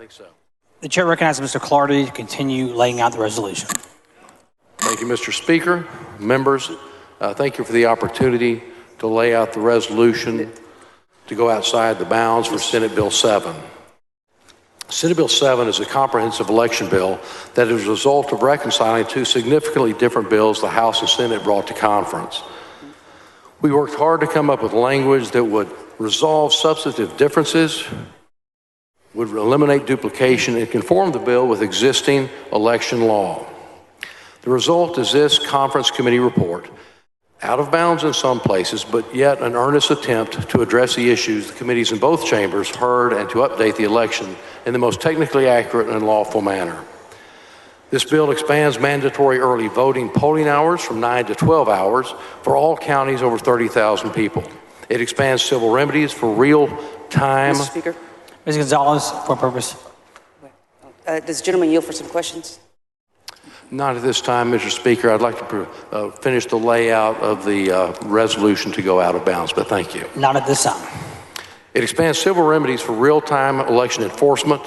think so. The chair recognizes Mr. Clardy to continue laying out the resolution. Thank you, Mr. Speaker. Members, thank you for the opportunity to lay out the resolution to go outside the bounds for Senate Bill 7. Senate Bill 7 is a comprehensive election bill that is a result of reconciling two significantly different bills the House and Senate brought to conference. We worked hard to come up with language that would resolve substantive differences, would eliminate duplication, and conform the bill with existing election law. The result is this conference committee report, out of bounds in some places, but yet an earnest attempt to address the issues the committees in both chambers heard and to update the election in the most technically accurate and lawful manner. This bill expands mandatory early voting polling hours from 9 to 12 hours for all counties over 30,000 people. It expands civil remedies for real-time. Mr. Speaker. Ms. Gonzalez, for purpose. Does the gentleman yield for some questions? Not at this time, Mr. Speaker. I'd like to finish the layout of the resolution to go out of bounds, but thank you. Not at this time. It expands civil remedies for real-time election enforcement.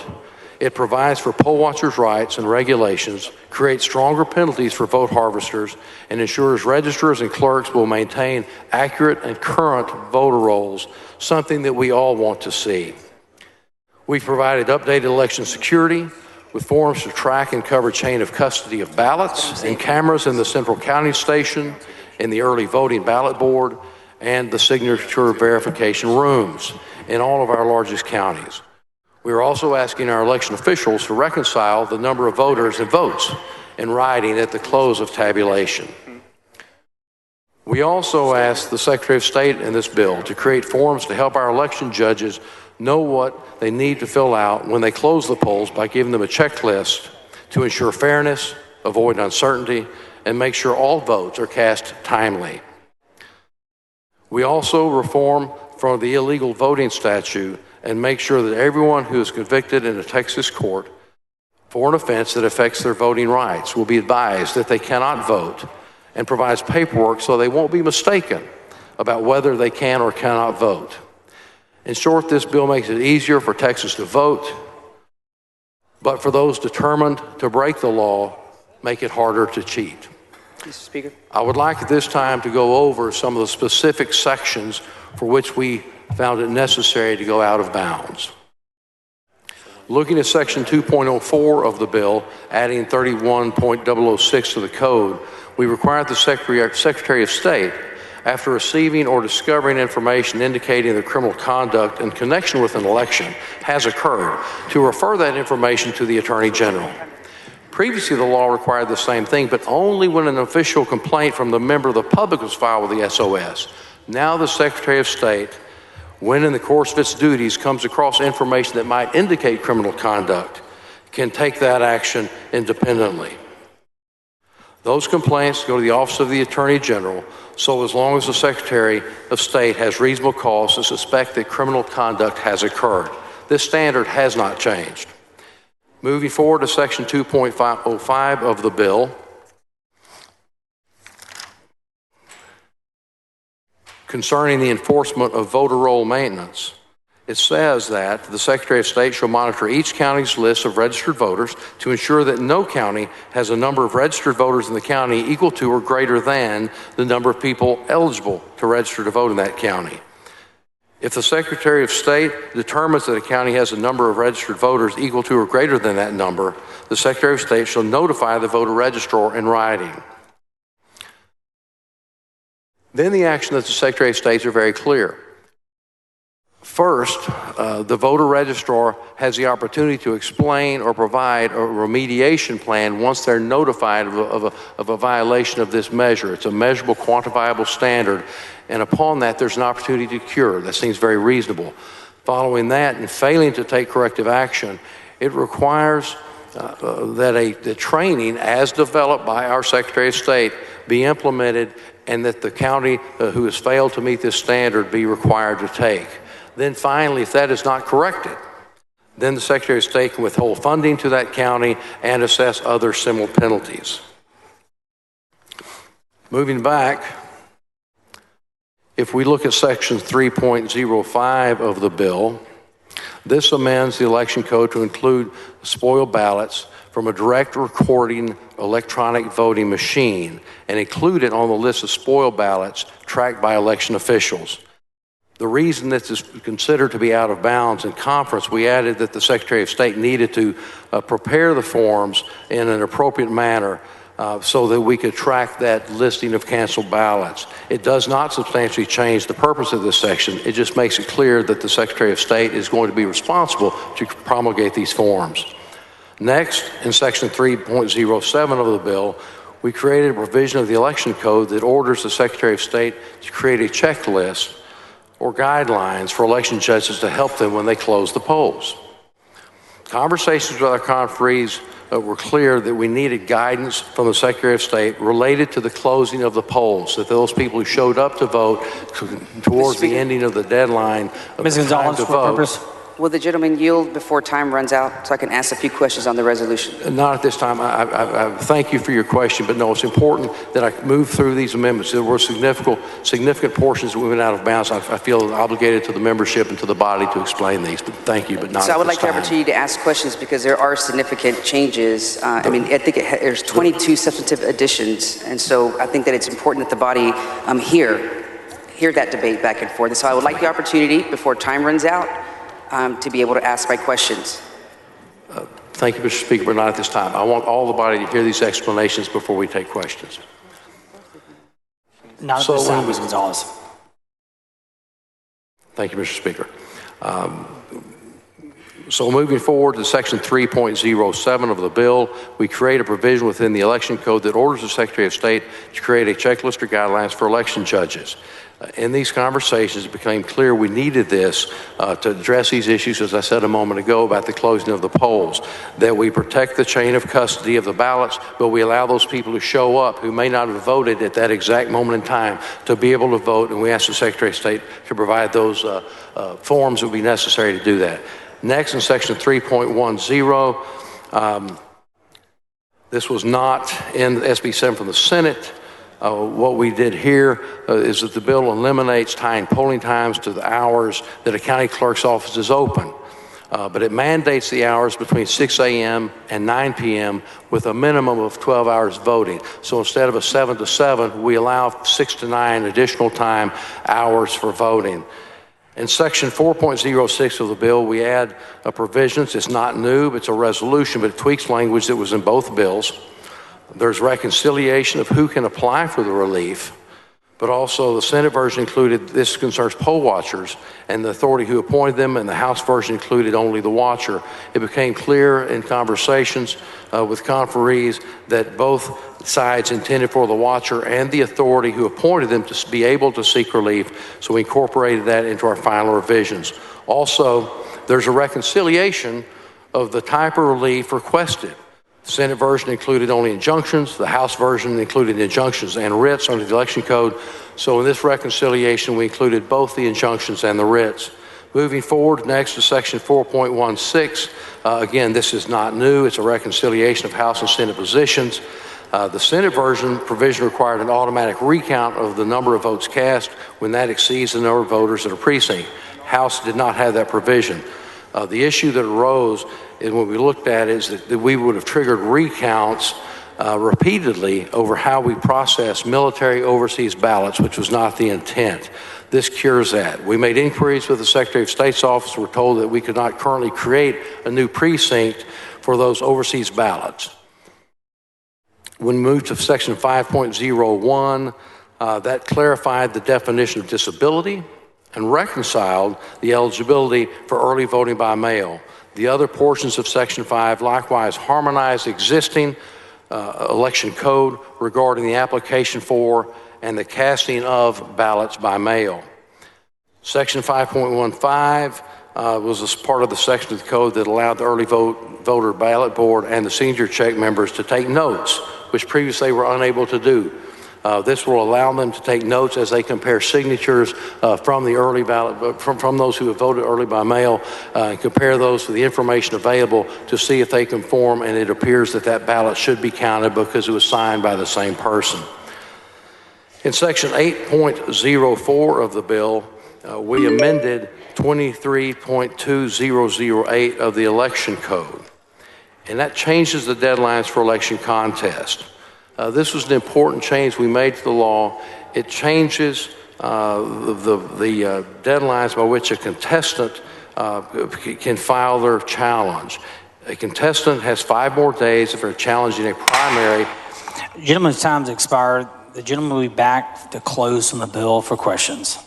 It provides for poll watchers' rights and regulations, creates stronger penalties for vote harvesters, and ensures registrars and clerks will maintain accurate and current voter rolls, something that we all want to see. We've provided updated election security with forms to track and cover chain of custody of ballots and cameras in the central counting station, in the early voting ballot board, and the signature verification rooms in all of our largest counties. We are also asking our election officials to reconcile the number of voters and votes in writing at the close of tabulation. We also ask the Secretary of State in this bill to create forms to help our election judges know what they need to fill out when they close the polls by giving them a checklist to ensure fairness, avoid uncertainty, and make sure all votes are cast timely. We also reform from the illegal voting statute and make sure that everyone who is convicted in a Texas court for an offense that affects their voting rights will be advised that they cannot vote, and provides paperwork so they won't be mistaken about whether they can or cannot vote. In short, this bill makes it easier for Texas to vote, but for those determined to break the law, make it harder to cheat. Mr. Speaker. I would like at this time to go over some of the specific sections for which we found it necessary to go out of bounds. Looking at section 2.04 of the bill, adding 31.006 to the code, we required the Secretary of State, after receiving or discovering information indicating that criminal conduct in connection with an election has occurred, to refer that information to the Attorney General. Previously, the law required the same thing, but only when an official complaint from the member of the public was filed with the SOS. Now the Secretary of State, when in the course of its duties comes across information that might indicate criminal conduct, can take that action independently. Those complaints go to the Office of the Attorney General, so as long as the Secretary of State has reasonable cause to suspect that criminal conduct has occurred. This standard has not changed. Moving forward to section 2.05 of the bill, concerning the enforcement of voter roll maintenance, it says that the Secretary of State shall monitor each county's list of registered voters to ensure that no county has a number of registered voters in the county equal to or greater than the number of people eligible to register to vote in that county. If the Secretary of State determines that a county has a number of registered voters equal to or greater than that number, the Secretary of State shall notify the voter registrar in writing. Then the actions of the Secretary of State are very clear. First, the voter registrar has the opportunity to explain or provide a remediation plan once they're notified of a violation of this measure. It's a measurable, quantifiable standard, and upon that, there's an opportunity to cure. That seems very reasonable. Following that, and failing to take corrective action, it requires that the training, as developed by our Secretary of State, be implemented, and that the county who has failed to meet this standard be required to take. Then finally, if that is not corrected, then the Secretary of State can withhold funding to that county and assess other similar penalties. Moving back, if we look at section 3.05 of the bill, This amends the election code to include spoiled ballots from a direct recording electronic voting machine and include it on the list of spoiled ballots tracked by election officials. The reason this is considered to be out of bounds in conference, we added that the Secretary of State needed to prepare the forms in an appropriate manner so that we could track that listing of canceled ballots. It does not substantially change the purpose of this section. It just makes it clear that the Secretary of State is going to be responsible to promulgate these forms. Next, in Section 3.07 of the bill, we created a provision of the election code that orders the Secretary of State to create a checklist or guidelines for election judges to help them when they close the polls. Conversations with our conferees were clear that we needed guidance from the Secretary of State related to the closing of the polls, that those people who showed up to vote towards the ending of the deadline of Ms. the time Gonzalez, to for vote. purpose. Will the gentleman yield before time runs out so I can ask a few questions on the resolution? Not at this time. I thank you for your question, but no, it's important that I move through these amendments. There were significant portions that we went out of bounds. I feel obligated to the membership and to the body to explain these, but thank you, but not at this time. So I would like the opportunity to ask questions because there are significant changes. I think there's 22 substantive additions, and so I think that it's important that the body hear that debate back and forth. And so I would like the opportunity before time runs out to be able to ask my questions. Thank you, Mr. Speaker, but not at this time. I want all the body to hear these explanations before we take questions. Not at this time, Ms. Gonzalez. Thank you, Mr. Speaker. So moving forward to Section 3.07 of the bill, we create a provision within the election code that orders the Secretary of State to create a checklist or guidelines for election judges. In these conversations, it became clear we needed this to address these issues, as I said a moment ago, about the closing of the polls, that we protect the chain of custody of the ballots, but we allow those people who show up who may not have voted at that exact moment in time to be able to vote, and we ask the Secretary of State to provide those forms that would be necessary to do that. Next, in Section 3.10, this was not in SB 7 from the Senate. What we did here is that the bill eliminates tying polling times to the hours that a county clerk's office is open. But it mandates the hours between 6 a.m. and 9 p.m. with a minimum of 12 hours voting. So instead of a 7 to 7, we allow 6 to 9 additional hours for voting. In Section 4.06 of the bill, we add provisions. It's not new, it's a resolution, but it tweaks language that was in both bills. There's reconciliation of who can apply for the relief, but also the Senate version included, this concerns poll watchers and the authority who appointed them, and the House version included only the watcher. It became clear in conversations with conferees that both sides intended for the watcher and the authority who appointed them to be able to seek relief, so we incorporated that into our final revisions. Also, there's a reconciliation of the type of relief requested. The Senate version included only injunctions. The House version included injunctions and writs under the election code. So in this reconciliation, we included both the injunctions and the writs. Moving forward next to Section 4.16, again, this is not new. It's a reconciliation of House and Senate positions. The Senate version provision required an automatic recount of the number of votes cast when that exceeds the number of voters in a precinct. House did not have that provision. The issue that arose is when we looked at it is that we would have triggered recounts repeatedly over how we process military overseas ballots, which was not the intent. This cures that. We made inquiries with the Secretary of State's office. We're told that we could not currently create a new precinct for those overseas ballots. When we moved to Section 5.01, that clarified the definition of disability and reconciled the eligibility for early voting by mail. The other portions of Section 5 likewise harmonized existing election code regarding the application for and the casting of ballots by mail. Section 5.15 was a part of the section of the code that allowed the early voter ballot board and the signature check members to take notes, which previously they were unable to do. This will allow them to take notes as they compare signatures from the early ballot, from those who have voted early by mail, and compare those to the information available to see if they conform, and it appears that that ballot should be counted because it was signed by the same person. In Section 8.04 of the bill, we amended 23.2008 of the election code, and that changes the deadlines for election contests. This was an important change we made to the law. It changes the deadlines by which a contestant can file their challenge. A contestant has 5 more days if they're challenging a primary. Gentleman's time's expired. The gentleman will be back to close on the bill for questions.